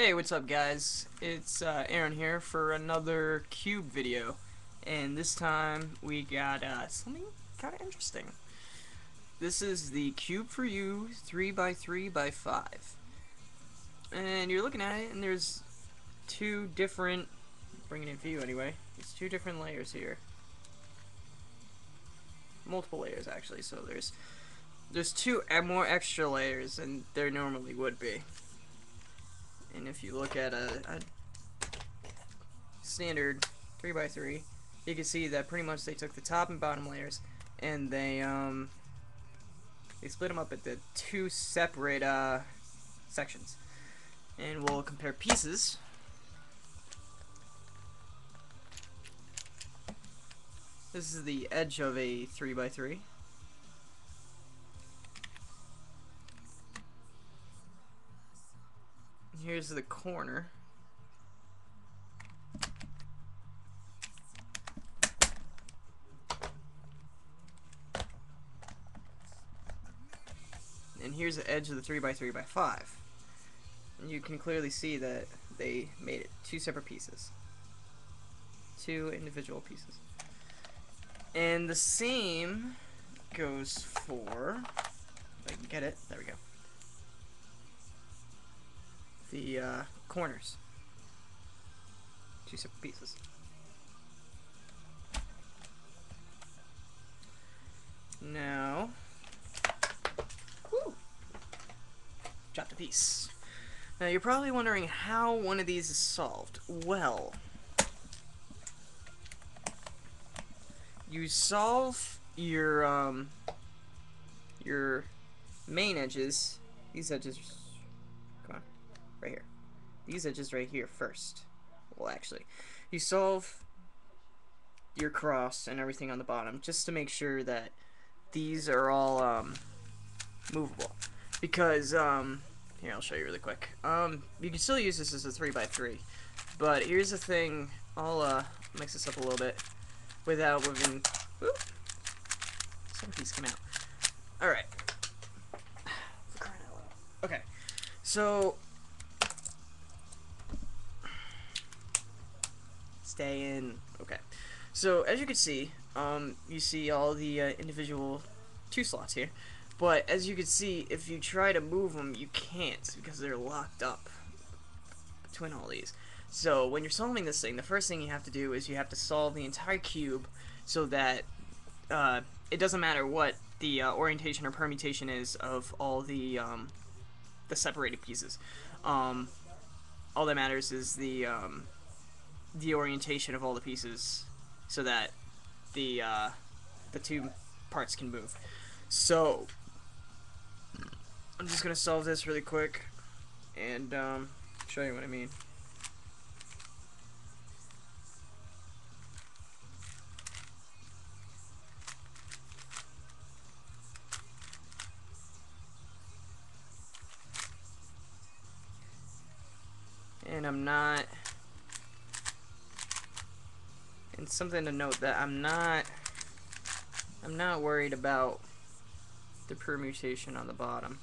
Hey, what's up guys? It's Aaron here for another Cube video, and this time we got something kind of interesting. This is the Cube4You 3x3x5, and you're looking at it and there's two different, bringing it in view anyway, there's two different layers here. Multiple layers actually, so there's two more extra layers than there normally would be. And if you look at a standard 3x3, you can see that pretty much they took the top and bottom layers and they split them up into two separate sections. And we'll compare pieces. This is the edge of a 3x3. Here's the corner. And here's the edge of the 3x3x5. And you can clearly see that they made it two separate pieces. Two individual pieces. And the same goes for, if I can get it, there we go, the corners. Two separate pieces. Now, whoo, dropped a piece. Now you're probably wondering how one of these is solved. Well, you solve your main edges, these edges, come on, right here. These edges right here first. Well, actually, you solve your cross and everything on the bottom just to make sure that these are all movable. Because here, I'll show you really quick. You can still use this as a 3x3, but here's the thing. I'll mix this up a little bit without moving. Whoop, some piece came out. All right. Okay, so stay in. Okay, so as you can see, you see all the individual two slots here, but as you can see, if you try to move them, you can't because they're locked up between all these. So when you're solving this thing, the first thing you have to do is you have to solve the entire cube so that it doesn't matter what the orientation or permutation is of all the separated pieces. All that matters is the orientation of all the pieces, so that the two parts can move. So I'm just gonna solve this really quick and show you what I mean. And and something to note that I'm not worried about the permutation on the bottom.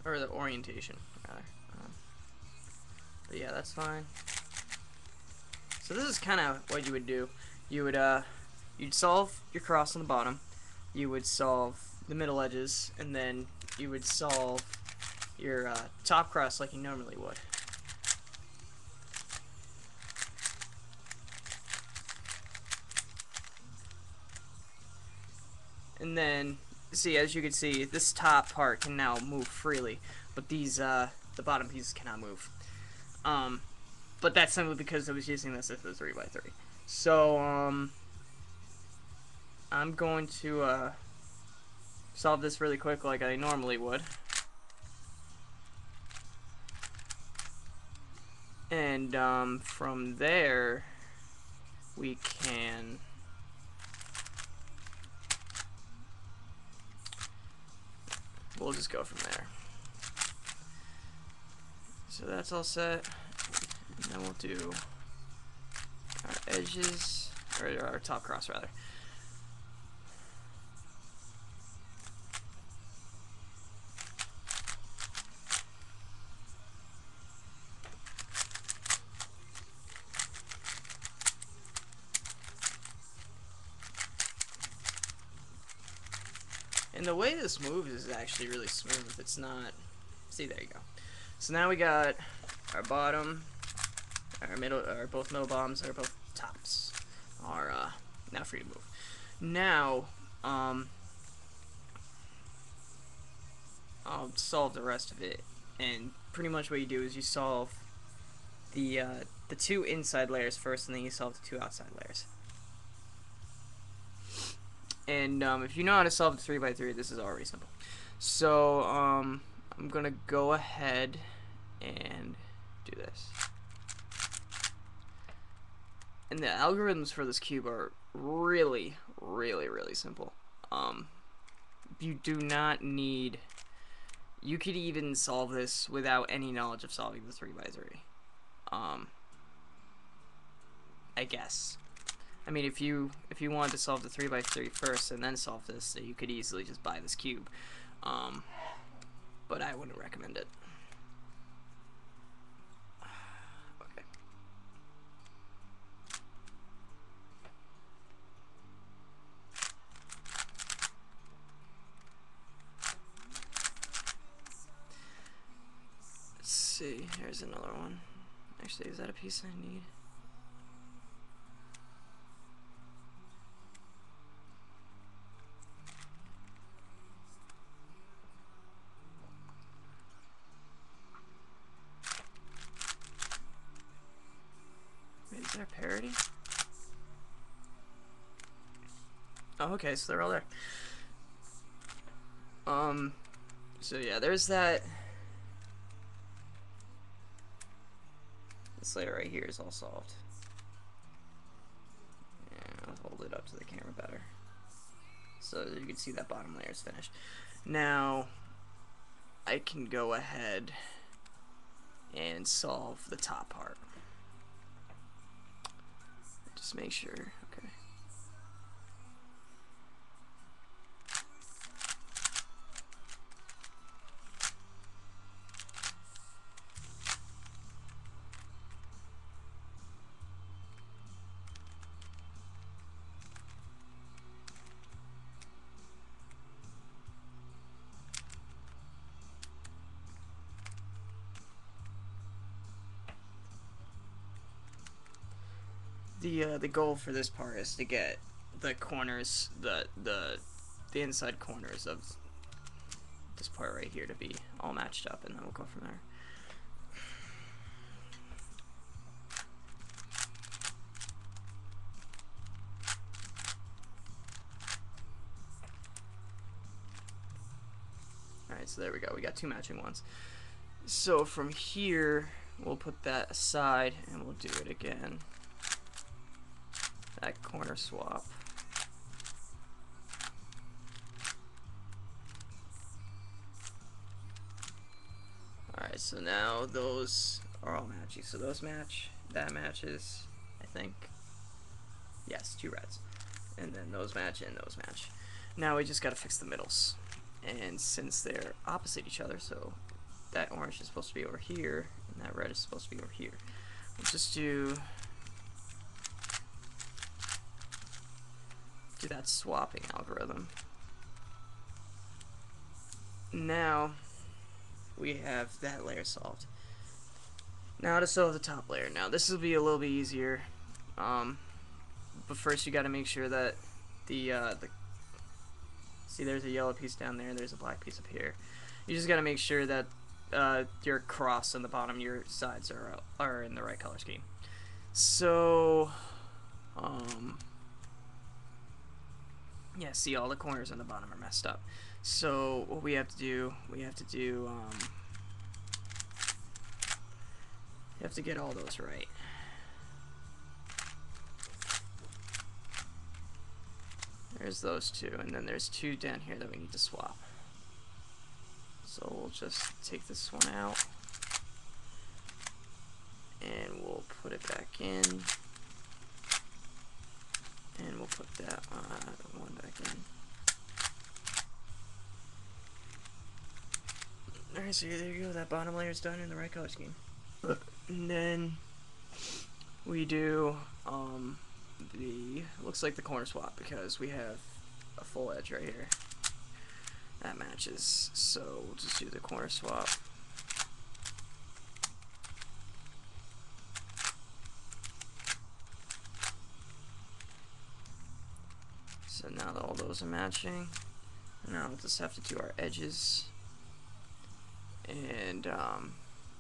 Or the orientation, rather. But yeah, that's fine. So this is kind of what you would do. You would you'd solve your cross on the bottom. You would solve the middle edges, and then you would solve your top cross like you normally would. And then, see, as you can see, this top part can now move freely, but these the bottom pieces cannot move. But that's simply because I was using this as a 3x3. So I'm going to solve this really quick like I normally would. And from there, we'll just go from there. So that's all set. And then we'll do, alright, edges, or our top cross rather. And the way this moves is actually really smooth. It's not... See, there you go. So now we got our bottom, our middle, our both middle bottoms, or both tops are now free to move. Now, I'll solve the rest of it. And pretty much what you do is you solve the 2 inside layers first, and then you solve the 2 outside layers. And if you know how to solve the 3x3, this is already simple. So I'm gonna go ahead and do this. And the algorithms for this cube are really, really, really simple. You do not need... You could even solve this without any knowledge of solving the 3x3. I guess. I mean, if you wanted to solve the 3x3 first and then solve this, you could easily just buy this cube. But I wouldn't recommend it. Okay. Let's see. Here's another one. Actually, is that a piece I need? Is there parity? Oh, okay, so they're all there. So yeah, there's that. This layer right here is all solved. Yeah, I'll hold it up to the camera better, so you can see that bottom layer is finished. Now, I can go ahead and solve the top part. Just make sure, okay. The goal for this part is to get the corners, the inside corners of this part right here to be all matched up, and then we'll go from there. Alright, so there we go. We got 2 matching ones. So from here, we'll put that aside, and we'll do it again. That corner swap. Alright, so now those are all matching. So those match, that matches, I think. Yes, 2 reds. And then those match and those match. Now we just gotta fix the middles. And since they're opposite each other, so that orange is supposed to be over here, and that red is supposed to be over here. We'll just do that swapping algorithm. Now we have that layer solved. Now to solve the top layer. Now this will be a little bit easier, but first you got to make sure that the see, there's a yellow piece down there and there's a black piece up here. You just got to make sure that your cross on the bottom, your sides are in the right color scheme. So yeah, see, all the corners on the bottom are messed up. So what we have to do, you have to get all those right. There's those 2, and then there's 2 down here that we need to swap. So we'll just take this one out, and we'll put it back in. that one back in. Alright, so there you go. That bottom layer is done in the right color scheme. And then we do looks like the corner swap, because we have a full edge right here that matches. So we'll just do the corner swap. So now that all those are matching, now we'll just have to do our edges. And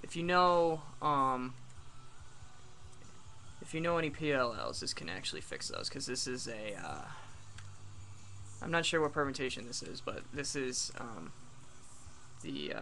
if you know any PLLs, this can actually fix those, because this is a I'm not sure what permutation this is, but this is the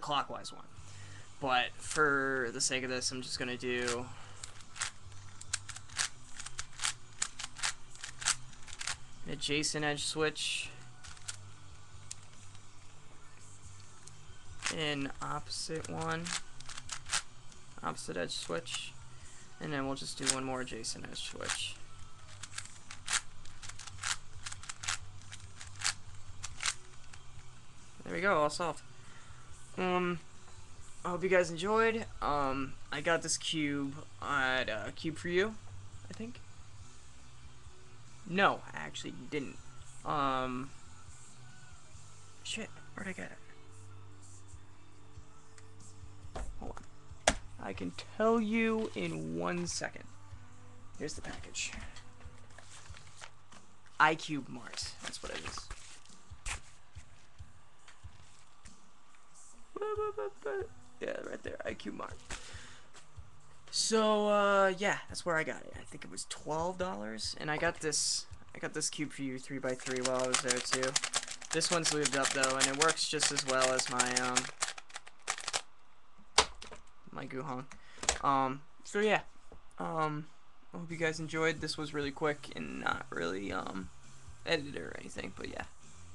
clockwise one. But for the sake of this, I'm just gonna do an adjacent edge switch, an opposite edge switch, and then we'll just do one more adjacent edge switch. There we go, all solved. I hope you guys enjoyed. I got this cube at Cube4You, I think. No, I actually didn't. Shit, where'd I get it? Hold on. I can tell you in 1 second. Here's the package. iCube Mart. That's what it is. Yeah, right there, iCube Mart. So yeah, that's where I got it. I think it was $12, and I got this Cube4You 3x3 while I was there too. This one's lubed up though, and it works just as well as my my Guhong. So yeah, I hope you guys enjoyed. This was really quick and not really edited or anything, but yeah,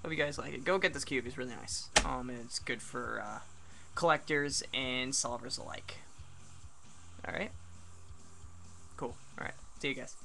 hope you guys like it. Go get this cube; it's really nice. And it's good for collectors and solvers alike. All right, cool. All right, see you guys.